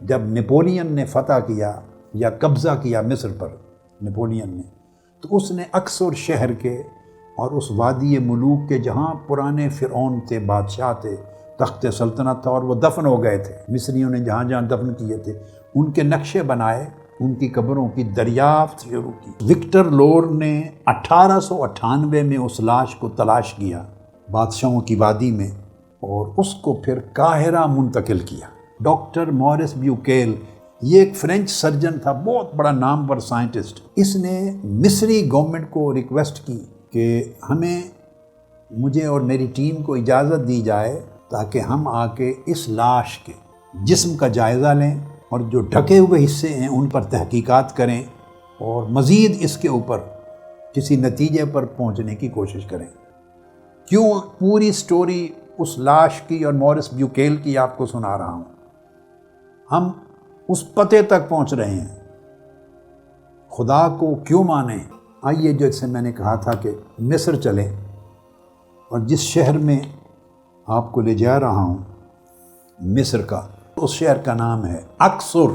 جب نپولین نے فتح کیا یا قبضہ کیا مصر پر نپولین نے، تو اس نے اکثر شہر کے اور اس وادی ملوک کے جہاں پرانے فرعون تھے، بادشاہ تھے، تخت سلطنت تھا اور وہ دفن ہو گئے تھے، مصریوں نے جہاں جہاں دفن کیے تھے ان کے نقشے بنائے، ان کی قبروں کی دریافت شروع کی۔ وکٹر لور نے 1898 میں اس لاش کو تلاش کیا بادشاہوں کی وادی میں اور اس کو پھر قاہرہ منتقل کیا۔ ڈاکٹر مورس بیوکیل، یہ ایک فرینچ سرجن تھا، بہت بڑا نامور سائنٹسٹ، اس نے مصری گورنمنٹ کو ریکویسٹ کی کہ مجھے اور میری ٹیم کو اجازت دی جائے تاکہ ہم آ کے اس لاش کے جسم کا جائزہ لیں اور جو ڈھکے ہوئے حصے ہیں ان پر تحقیقات کریں اور مزید اس کے اوپر کسی نتیجے پر پہنچنے کی کوشش کریں۔ کیوں پوری سٹوری اس لاش کی اور مورس بیوکیل کی آپ کو سنا رہا ہوں؟ ہم اس پتے تک پہنچ رہے ہیں، خدا کو کیوں مانیں۔ آئیے، جیسے میں نے کہا تھا کہ مصر چلیں، اور جس شہر میں آپ کو لے جا رہا ہوں مصر کا، اس شہر کا نام ہے اکسور۔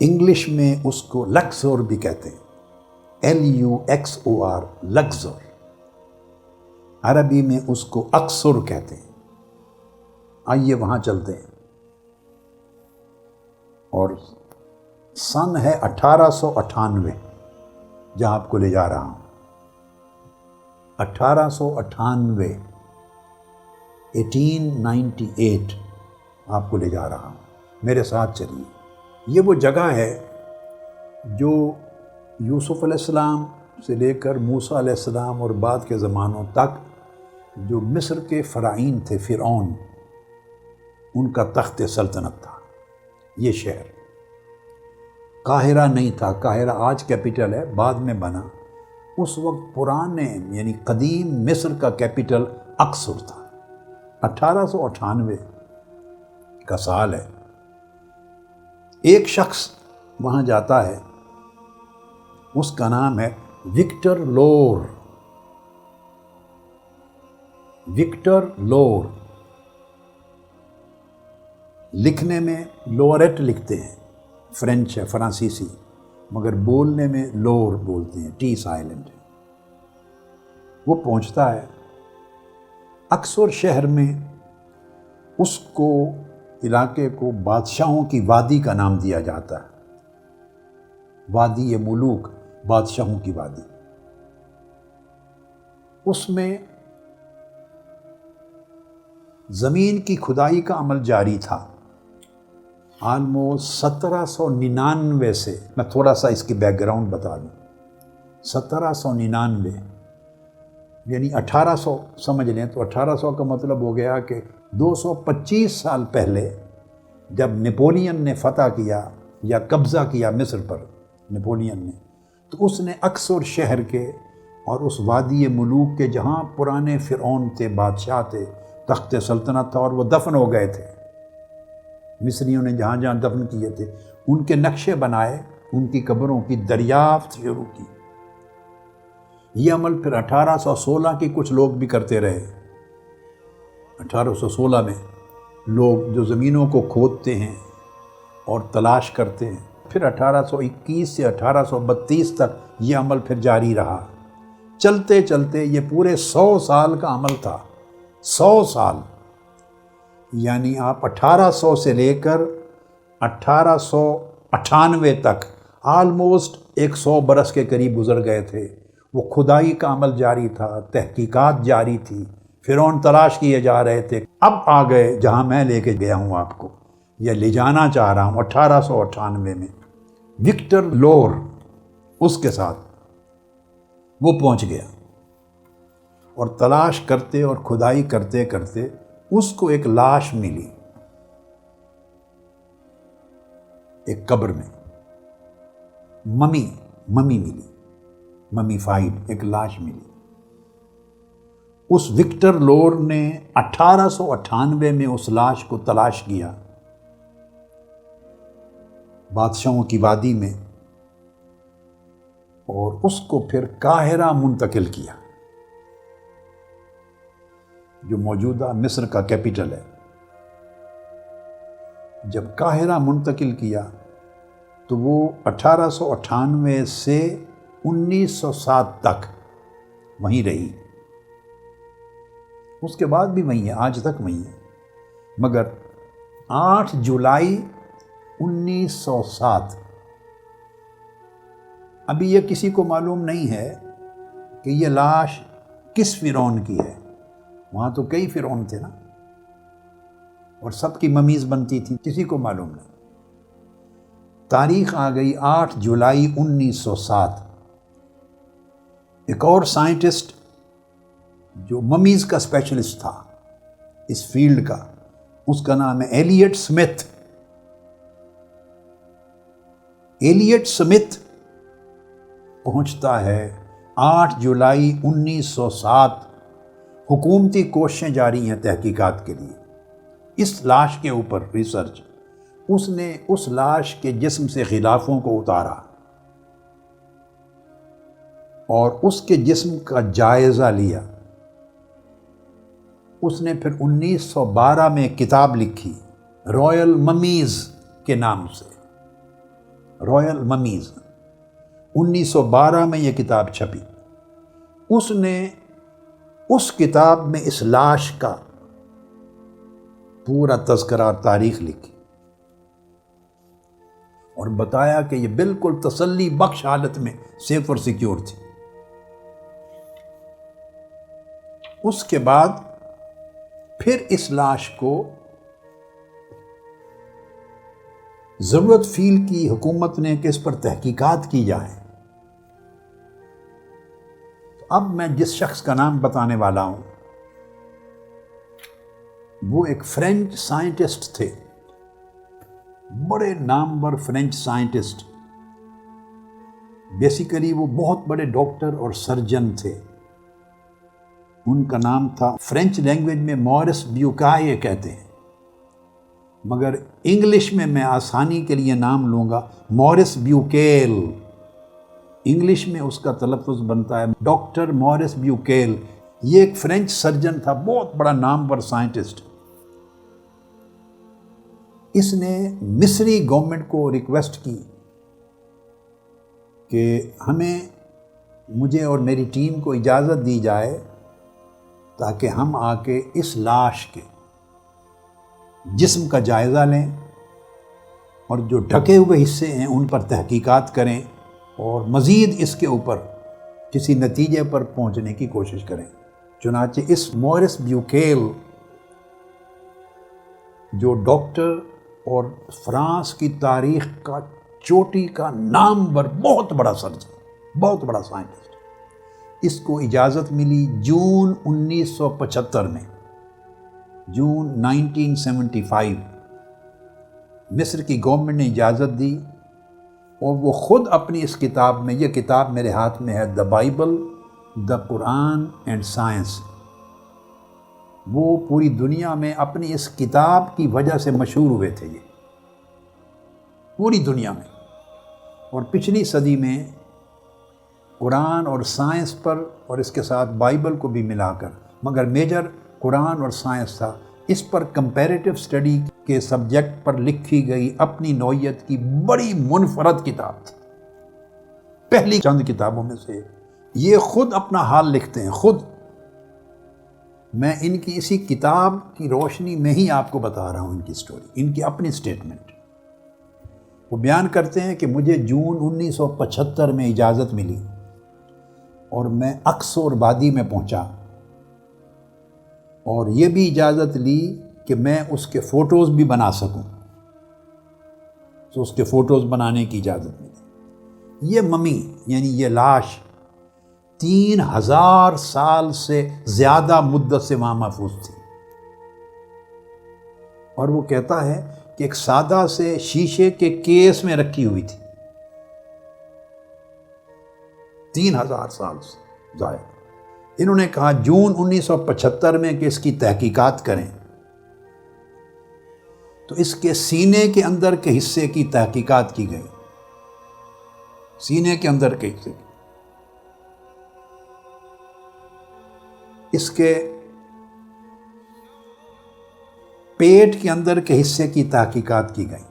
انگلش میں اس کو لکسور بھی کہتے ہیں، LUXOR، لکسور۔ عربی میں اس کو اکسور کہتے ہیں۔ آئیے وہاں چلتے ہیں، اور سن ہے 1898 جہاں آپ کو لے جا رہا ہوں۔ 1898 آپ کو لے جا رہا ہوں، میرے ساتھ چلیے۔ یہ وہ جگہ ہے جو یوسف علیہ السلام سے لے کر موسیٰ علیہ السلام اور بعد کے زمانوں تک جو مصر کے فرعون تھے، فرعون، ان کا تخت سلطنت تھا۔ یہ شہر قاہرہ نہیں تھا، قاہرہ آج کیپٹل ہے، بعد میں بنا۔ اس وقت پرانے یعنی قدیم مصر کا کیپٹل اکسور تھا۔ 1898 کا سال ہے۔ ایک شخص وہاں جاتا ہے، اس کا نام ہے وکٹر لور۔ وکٹر لور لکھنے میں لوریٹ لکھتے ہیں، فرینچ ہے، فرانسیسی، مگر بولنے میں لور بولتے ہیں، ٹی سائلنٹ ہے۔ وہ پہنچتا ہے اکسور شہر میں، اس کو علاقے کو بادشاہوں کی وادی کا نام دیا جاتا ہے، وادی ملوک، بادشاہوں کی وادی۔ اس میں زمین کی کھدائی کا عمل جاری تھا۔ آلموسٹ 1799 سے، میں تھوڑا سا اس کی بیک گراؤنڈ بتا دوں، 1799 یعنی 1800 سمجھ لیں تو 1800 کا مطلب ہو گیا کہ 225 سال پہلے جب نپولین نے فتح کیا یا قبضہ کیا مصر پر نپولین نے، تو اس نے اکثر شہر کے اور اس وادی ملوک کے جہاں پرانے فرعون تھے، بادشاہ تھے، تخت سلطنت تھا اور وہ دفن ہو گئے تھے، مصریوں نے جہاں جہاں دفن کیے تھے ان کے نقشے بنائے، ان کی قبروں کی دریافت شروع کی۔ یہ عمل پھر 1816 کے کچھ لوگ بھی کرتے رہے۔ 1816 میں لوگ جو زمینوں کو کھودتے ہیں اور تلاش کرتے ہیں، پھر 1821 سے 1832 تک یہ عمل پھر جاری رہا۔ چلتے چلتے یہ پورے 100 سال کا عمل تھا، 100 سال، یعنی آپ 1800 سے لے کر 1898 تک آلموسٹ 100 برس کے قریب گزر گئے تھے۔ وہ کھدائی کا عمل جاری تھا، تحقیقات جاری تھی، فرعون تلاش کیے جا رہے تھے۔ اب آ گئے جہاں میں لے کے گیا ہوں آپ کو، یا لے جانا چاہ رہا ہوں 1898 میں، وکٹر لور اس کے ساتھ وہ پہنچ گیا، اور تلاش کرتے اور کھدائی کرتے کرتے اس کو ایک لاش ملی، ایک قبر میں ممی ملی، ممی فائڈ ایک لاش ملی۔ اس وکٹر لور نے 1898 میں اس لاش کو تلاش کیا بادشاہوں کی وادی میں، اور اس کو پھر قاہرہ منتقل کیا، جو موجودہ مصر کا کیپٹل ہے۔ جب قاہرہ منتقل کیا تو وہ 1898 سے 1907 تک وہیں رہی. اس کے بعد بھی وہیں ہے، آج تک وہیں ہے. مگر 8 جولائی 1907 ابھی یہ کسی کو معلوم نہیں ہے کہ یہ لاش کس فرعون کی ہے. وہاں تو کئی فرعون تھے نا، اور سب کی ممیز بنتی تھی، کسی کو معلوم نہیں. تاریخ آ گئی 8 جولائی 1907. ایک اور سائنٹسٹ جو ممیز کا اسپیشلسٹ تھا اس فیلڈ کا، اس کا نام ہے ایلیٹ سمتھ. ایلیٹ سمتھ پہنچتا ہے 8 جولائی 1907. حکومتی کوششیں جاری ہیں تحقیقات کے لیے اس لاش کے اوپر ریسرچ. اس نے اس لاش کے جسم سے غلافوں کو اتارا اور اس کے جسم کا جائزہ لیا. اس نے پھر 1912 میں ایک کتاب لکھی رائل ممیز کے نام سے. رائل ممیز 1912 میں یہ کتاب چھپی. اس نے اس کتاب میں اس لاش کا پورا تذکرہ اور تاریخ لکھی اور بتایا کہ یہ بالکل تسلی بخش حالت میں سیف اور سیکیور تھی. اس کے بعد پھر اس لاش کو ضرورت فیل کی حکومت نے کہ اس پر تحقیقات کی جائیں. اب میں جس شخص کا نام بتانے والا ہوں وہ ایک فرینچ سائنٹسٹ تھے، بڑے نامور فرینچ سائنٹسٹ. بیسیکلی وہ بہت بڑے ڈاکٹر اور سرجن تھے. ان کا نام تھا، فرینچ لینگویج میں مورس بیوکائے کہتے ہیں، مگر انگلش میں میں آسانی کے لیے نام لوں گا مورس بیوکیل. انگلش میں اس کا تلفظ بنتا ہے ڈاکٹر مورس بیوکیل. یہ ایک فرینچ سرجن تھا، بہت بڑا نامور سائنٹسٹ. اس نے مصری گورنمنٹ کو ریکویسٹ کی کہ مجھے اور میری ٹیم کو اجازت دی جائے تاکہ ہم آ کے اس لاش کے جسم کا جائزہ لیں اور جو ڈھکے ہوئے حصے ہیں ان پر تحقیقات کریں اور مزید اس کے اوپر کسی نتیجے پر پہنچنے کی کوشش کریں. چنانچہ اس مورس بیوکیل جو ڈاکٹر اور فرانس کی تاریخ کا چوٹی کا نامور بہت بڑا سرجن، بہت بڑا سائنٹسٹ، اس کو اجازت ملی جون 1975 میں، جون 1975 مصر کی گورنمنٹ نے اجازت دی اور وہ خود اپنی اس کتاب میں، یہ کتاب میرے ہاتھ میں ہے، the Bible, the Quran and science. وہ پوری دنیا میں اپنی اس کتاب کی وجہ سے مشہور ہوئے تھے، یہ پوری دنیا میں. اور پچھلی صدی میں قرآن اور سائنس پر اور اس کے ساتھ بائبل کو بھی ملا کر، مگر میجر قرآن اور سائنس تھا، اس پر کمپیریٹو اسٹڈی کے سبجیکٹ پر لکھی گئی اپنی نوعیت کی بڑی منفرد کتاب تھی، پہلی چند کتابوں میں سے. یہ خود اپنا حال لکھتے ہیں، خود. میں ان کی اسی کتاب کی روشنی میں ہی آپ کو بتا رہا ہوں ان کی سٹوری، ان کی اپنی سٹیٹمنٹ. وہ بیان کرتے ہیں کہ مجھے جون 1975 میں اجازت ملی اور میں اقصر وادی میں پہنچا اور یہ بھی اجازت لی کہ میں اس کے فوٹوز بھی بنا سکوں. تو اس کے فوٹوز بنانے کی اجازت ملی. یہ ممی یعنی یہ لاش 3000 سال سے زیادہ مدت سے وہاں محفوظ تھی. اور وہ کہتا ہے کہ ایک سادہ سے شیشے کے کیس میں رکھی ہوئی تھی 3000 سال سے زائد. انہوں نے کہا جون 1975 میں کہ اس کی تحقیقات کریں، تو اس کے سینے کے اندر کے حصے کی تحقیقات کی گئی. سینے کے اندر کے حصے کی، اس کے پیٹ کے اندر کے حصے کی تحقیقات کی گئی،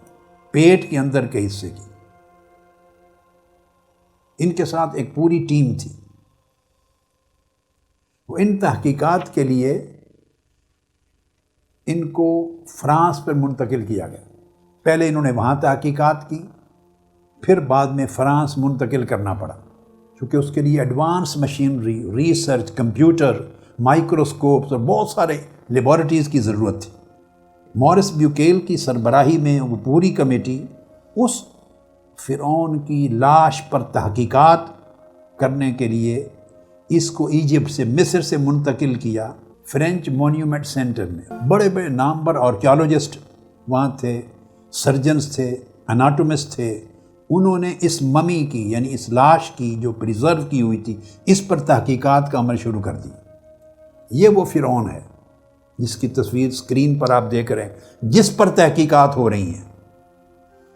پیٹ کے اندر کے حصے کی۔ ان کے ساتھ ایک پوری ٹیم تھی۔ وہ ان تحقیقات کے لیے ان کو فرانس پر منتقل کیا گیا۔ پہلے انہوں نے وہاں تحقیقات کی، پھر بعد میں فرانس منتقل کرنا پڑا، کیونکہ اس کے لیے advance machinery, research, computer, microscopes اور بہت سارے لیبارٹریز کی ضرورت تھی۔ مورس بیوکیل کی سربراہی میں وہ پوری کمیٹی اس فرعون کی لاش پر تحقیقات کرنے کے لیے اس کو ایجپٹ سے، مصر سے منتقل کیا فرینچ مونیومنٹ سینٹر میں۔ بڑے بڑے نامور آرکیالوجسٹ وہاں تھے، سرجنز تھے، اناٹومسٹ تھے۔ انہوں نے اس ممی کی، یعنی اس لاش کی جو پریزرو کی ہوئی تھی، اس پر تحقیقات کا عمل شروع کر دی۔ یہ وہ فرعون ہے جس کی تصویر سکرین پر آپ دیکھ رہے ہیں، جس پر تحقیقات ہو رہی ہیں۔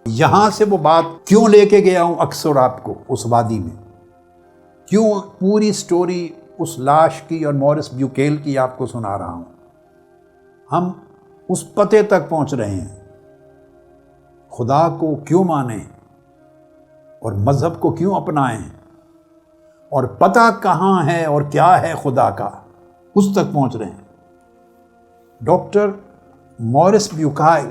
یہاں سے وہ بات کیوں لے کے گیا ہوں اکثر آپ کو اس وادی میں، کیوں پوری سٹوری اس لاش کی اور مورس بیوکیل کی آپ کو سنا رہا ہوں۔ ہم اس پتے تک پہنچ رہے ہیں، خدا کو کیوں مانیں اور مذہب کو کیوں اپنائیں، اور پتہ کہاں ہے اور کیا ہے خدا کا، اس تک پہنچ رہے ہیں۔ ڈاکٹر مورس بیوکیل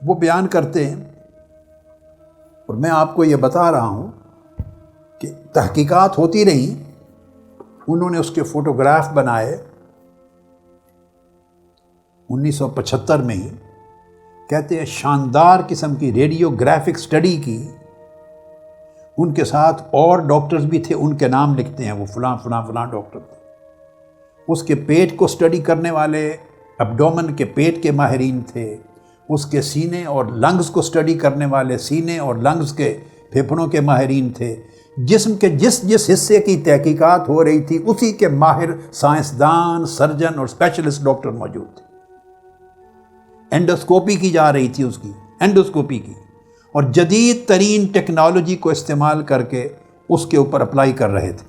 وہ بیان کرتے ہیں، اور میں آپ کو یہ بتا رہا ہوں کہ تحقیقات ہوتی رہیں، انہوں نے اس کے فوٹوگراف بنائے 1975 میں ہی۔ کہتے ہیں شاندار قسم کی ریڈیو گرافک سٹڈی کی، ان کے ساتھ اور ڈاکٹرز بھی تھے، ان کے نام لکھتے ہیں، وہ فلاں فلاں فلاں ڈاکٹر تھے۔ اس کے پیٹ کو سٹڈی کرنے والے ابڈومن کے پیٹ کے ماہرین تھے، اس کے سینے اور لنگز کو سٹڈی کرنے والے سینے اور لنگز کے پھیپھڑوں کے ماہرین تھے۔ جسم کے جس حصے کی تحقیقات ہو رہی تھی، اسی کے ماہر سائنسدان، سرجن اور اسپیشلسٹ ڈاکٹر موجود تھے۔ اینڈوسکوپی کی جا رہی تھی، اس کی اینڈوسکوپی کی، اور جدید ترین ٹیکنالوجی کو استعمال کر کے اس کے اوپر اپلائی کر رہے تھے۔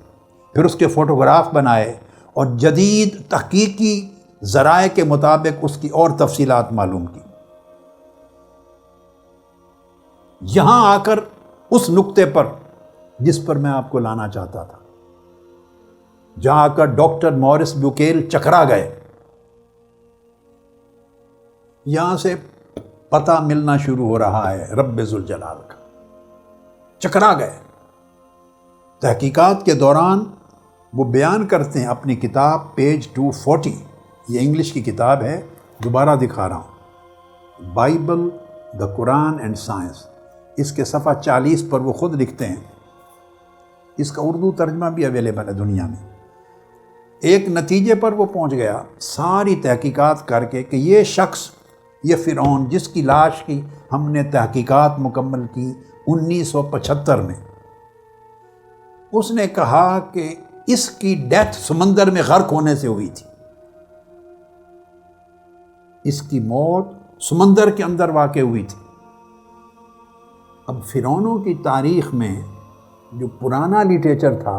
پھر اس کے فوٹوگراف بنائے اور جدید تحقیقی ذرائع کے مطابق اس کی اور تفصیلات معلوم کی۔ یہاں آ کر اس نقطے پر جس پر میں آپ کو لانا چاہتا تھا، جہاں آ کر ڈاکٹر مورس بیوکیل چکرا گئے، یہاں سے پتہ ملنا شروع ہو رہا ہے رب ذوالجلال کا۔ چکرا گئے۔ تحقیقات کے دوران وہ بیان کرتے ہیں اپنی کتاب پیج 240، یہ انگلش کی کتاب ہے، دوبارہ دکھا رہا ہوں، Bible, the Quran and science. اس کے صفحہ 40 پر وہ خود لکھتے ہیں، اس کا اردو ترجمہ بھی اویلیبل ہے دنیا میں۔ ایک نتیجے پر وہ پہنچ گیا ساری تحقیقات کر کے کہ یہ شخص، یہ فرعون جس کی لاش کی ہم نے تحقیقات مکمل کی 1975 میں، اس نے کہا کہ اس کی ڈیتھ سمندر میں غرق ہونے سے ہوئی تھی۔ اس کی موت سمندر کے اندر واقع ہوئی تھی۔ اب فرعونوں کی تاریخ میں جو پرانا لٹریچر تھا،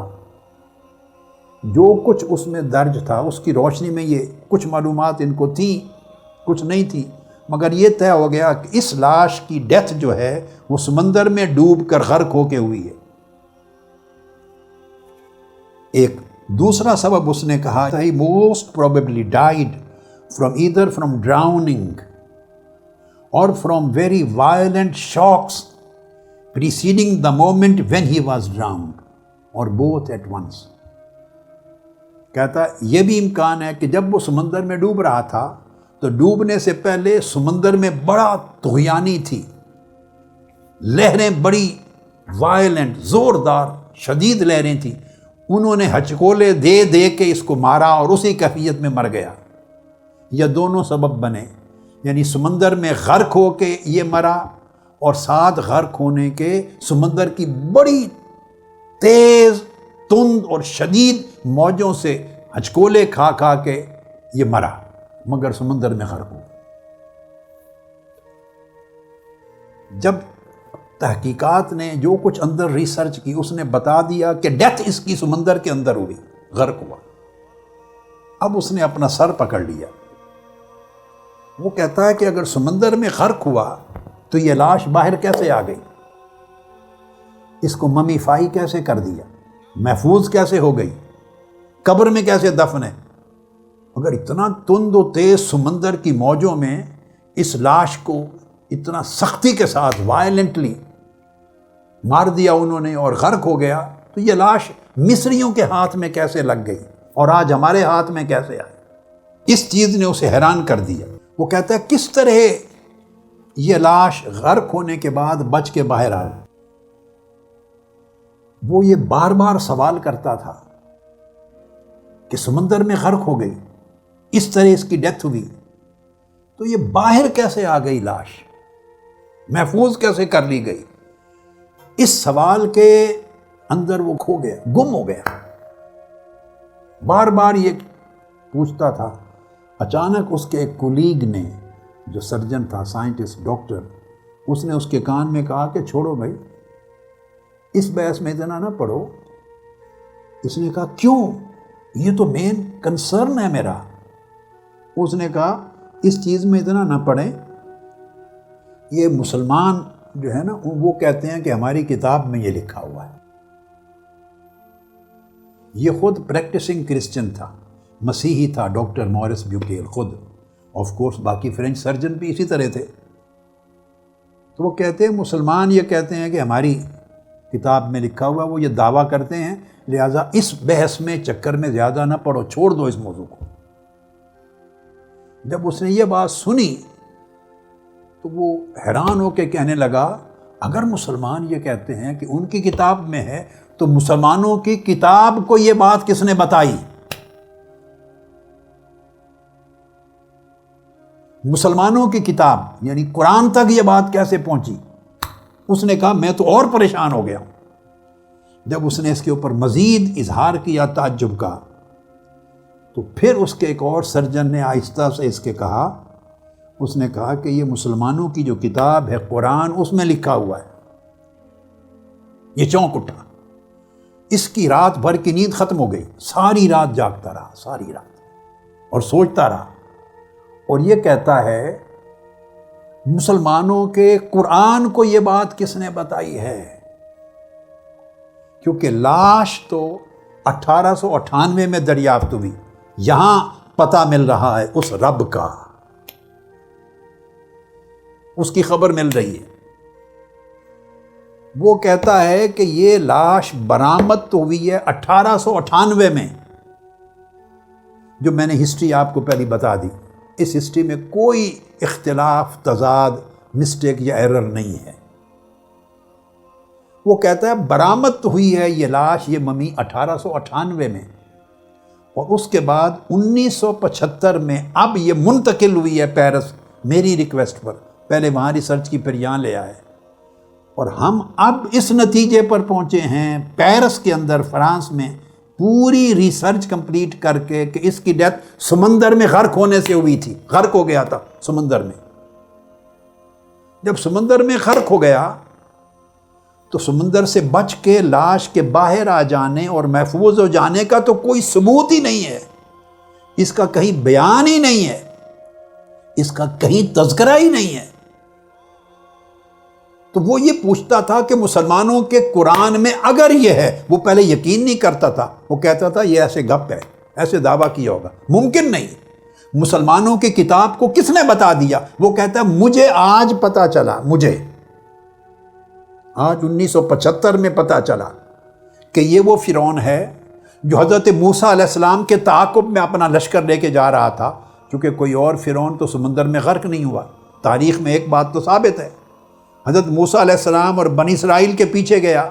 جو کچھ اس میں درج تھا، اس کی روشنی میں یہ کچھ معلومات ان کو تھی، کچھ نہیں تھی، مگر یہ طے ہو گیا کہ اس لاش کی ڈیتھ جو ہے وہ سمندر میں ڈوب کر غرق ہو کے ہوئی ہے۔ ایک دوسرا سبب اس نے کہا، he most probably died from either from drowning or from very violent shocks preceding the moment when he was drowned, or both at once۔ کہتا یہ بھی امکان ہے کہ جب وہ سمندر میں ڈوب رہا تھا تو ڈوبنے سے پہلے سمندر میں بڑا طغیانی تھی، لہریں بڑی وائلنٹ، زوردار، شدید لہریں تھیں، انہوں نے ہچکولے دے دے کے اس کو مارا اور اسی کیفیت میں مر گیا۔ یہ دونوں سبب بنے، یعنی سمندر میں غرق ہو کے یہ مرا، اور ساتھ غرق ہونے کے سمندر کی بڑی تیز، تند اور شدید موجوں سے ہچکولے کھا کھا کے یہ مرا، مگر سمندر میں غرق ہو۔ جب تحقیقات نے جو کچھ اندر ریسرچ کی، اس نے بتا دیا کہ ڈیتھ اس کی سمندر کے اندر ہوئی، غرق ہوا۔ اب اس نے اپنا سر پکڑ لیا وہ کہتا ہے کہ اگر سمندر میں غرق ہوا تو یہ لاش باہر کیسے آ گئی، اس کو ممیفائی کیسے کر دیا، محفوظ کیسے ہو گئی، قبر میں کیسے دفن ہے؟ اگر اتنا تند و تیز سمندر کی موجوں میں اس لاش کو اتنا سختی کے ساتھ وائلنٹلی مار دیا انہوں نے اور غرق ہو گیا، تو یہ لاش مصریوں کے ہاتھ میں کیسے لگ گئی اور آج ہمارے ہاتھ میں کیسے آئی؟ اس چیز نے اسے حیران کر دیا۔ وہ کہتا ہے کس طرح یہ لاش غرق ہونے کے بعد بچ کے باہر آ گئی؟ وہ یہ بار بار سوال کرتا تھا کہ سمندر میں غرق ہو گئی، اس طرح اس کی ڈیتھ ہوئی، تو یہ باہر کیسے آ گئی لاش، محفوظ کیسے کر لی گئی؟ اس سوال کے اندر وہ کھو گیا، گم ہو گیا، بار بار یہ پوچھتا تھا۔ اچانک اس کے ایک کولیگ نے، جو سرجن تھا، سائنٹسٹ، ڈاکٹر، اس نے اس کے کان میں کہا کہ چھوڑو بھائی، اس بحث میں اتنا نہ پڑھو۔ اس نے کہا کیوں؟ یہ تو مین کنسرن ہے میرا۔ اس نے کہا اس چیز میں اتنا نہ پڑھیں، یہ مسلمان جو ہے نا وہ کہتے ہیں کہ ہماری کتاب میں یہ لکھا ہوا ہے۔ یہ خود پریکٹسنگ کرسچن تھا، مسیحی تھا، ڈاکٹر مورس بیوکیل خود، آف کورس باقی فرینچ سرجن بھی اسی طرح تھے۔ تو وہ کہتے ہیں مسلمان یہ کہتے ہیں کہ ہماری کتاب میں لکھا ہوا، وہ یہ دعویٰ کرتے ہیں، لہٰذا اس بحث میں چکر میں زیادہ نہ پڑو، چھوڑ دو اس موضوع کو۔ جب اس نے یہ بات سنی تو وہ حیران ہو کے کہنے لگا اگر مسلمان یہ کہتے ہیں کہ ان کی کتاب میں ہے تو مسلمانوں کی کتاب کو یہ بات کس نے بتائی؟ مسلمانوں کی کتاب یعنی قرآن تک یہ بات کیسے پہنچی؟ اس نے کہا میں تو اور پریشان ہو گیا ہوں۔ جب اس نے اس کے اوپر مزید اظہار کیا تعجب کا، تو پھر اس کے ایک اور سرجن نے آہستہ سے اس کے کہا، اس نے کہا کہ یہ مسلمانوں کی جو کتاب ہے قرآن، اس میں لکھا ہوا ہے۔ یہ چونک اٹھا، اس کی رات بھر کی نیند ختم ہو گئی، ساری رات جاگتا رہا، ساری رات، اور سوچتا رہا، اور یہ کہتا ہے مسلمانوں کے قرآن کو یہ بات کس نے بتائی ہے؟ کیونکہ لاش تو 1898 میں دریافت ہوئی، یہاں پتہ مل رہا ہے اس رب کا، اس کی خبر مل رہی ہے۔ وہ کہتا ہے کہ یہ لاش برآمد تو ہوئی ہے 1898 میں، جو میں نے ہسٹری آپ کو پہلی بتا دی۔ اس ہسٹری میں کوئی اختلاف، تضاد، مسٹیک یا ایرر نہیں ہے۔ وہ کہتا ہے برآمد تو ہوئی ہے یہ لاش، یہ ممی 1898 میں، اور اس کے بعد 1975 میں اب یہ منتقل ہوئی ہے پیرس میری ریکویسٹ پر، پہلے وہاں ریسرچ کی پھر یہاں لے آئے، اور ہم اب اس نتیجے پر پہنچے ہیں پیرس کے اندر، فرانس میں، پوری ریسرچ کمپلیٹ کر کے کہ اس کی ڈیتھ سمندر میں غرق ہونے سے ہوئی تھی، غرق ہو گیا تھا سمندر میں۔ جب سمندر میں غرق ہو گیا تو سمندر سے بچ کے لاش کے باہر آ جانے اور محفوظ ہو جانے کا تو کوئی ثبوت ہی نہیں ہے، اس کا کہیں بیان ہی نہیں ہے، اس کا کہیں تذکرہ ہی نہیں ہے۔ تو وہ یہ پوچھتا تھا کہ مسلمانوں کے قرآن میں اگر یہ ہے، وہ پہلے یقین نہیں کرتا تھا، وہ کہتا تھا یہ ایسے گپ ہے، ایسے دعویٰ کیا ہوگا، ممکن نہیں۔ مسلمانوں کی کتاب کو کس نے بتا دیا؟ وہ کہتا ہے مجھے آج پتا چلا، مجھے آج 1975 میں پتا چلا کہ یہ وہ فرعون ہے جو حضرت موسیٰ علیہ السلام کے تعاقب میں اپنا لشکر لے کے جا رہا تھا، کیونکہ کوئی اور فرعون تو سمندر میں غرق نہیں ہوا۔ تاریخ میں ایک بات تو ثابت ہے، حضرت موسیٰ علیہ السلام اور بنی اسرائیل کے پیچھے گیا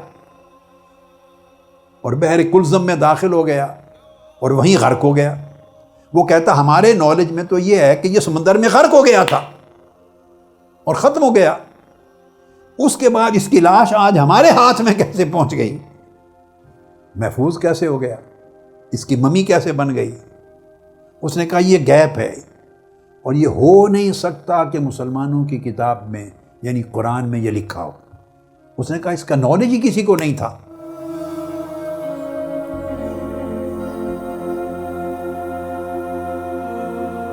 اور بحر کلزم میں داخل ہو گیا اور وہیں غرق ہو گیا۔ وہ کہتا ہمارے نالج میں تو یہ ہے کہ یہ سمندر میں غرق ہو گیا تھا اور ختم ہو گیا، اس کے بعد اس کی لاش آج ہمارے ہاتھ میں کیسے پہنچ گئی، محفوظ کیسے ہو گیا، اس کی ممی کیسے بن گئی؟ اس نے کہا یہ گیپ ہے اور یہ ہو نہیں سکتا کہ مسلمانوں کی کتاب میں یعنی قرآن میں یہ لکھا ہو۔ اس نے کہا اس کا نالج ہی کسی کو نہیں تھا۔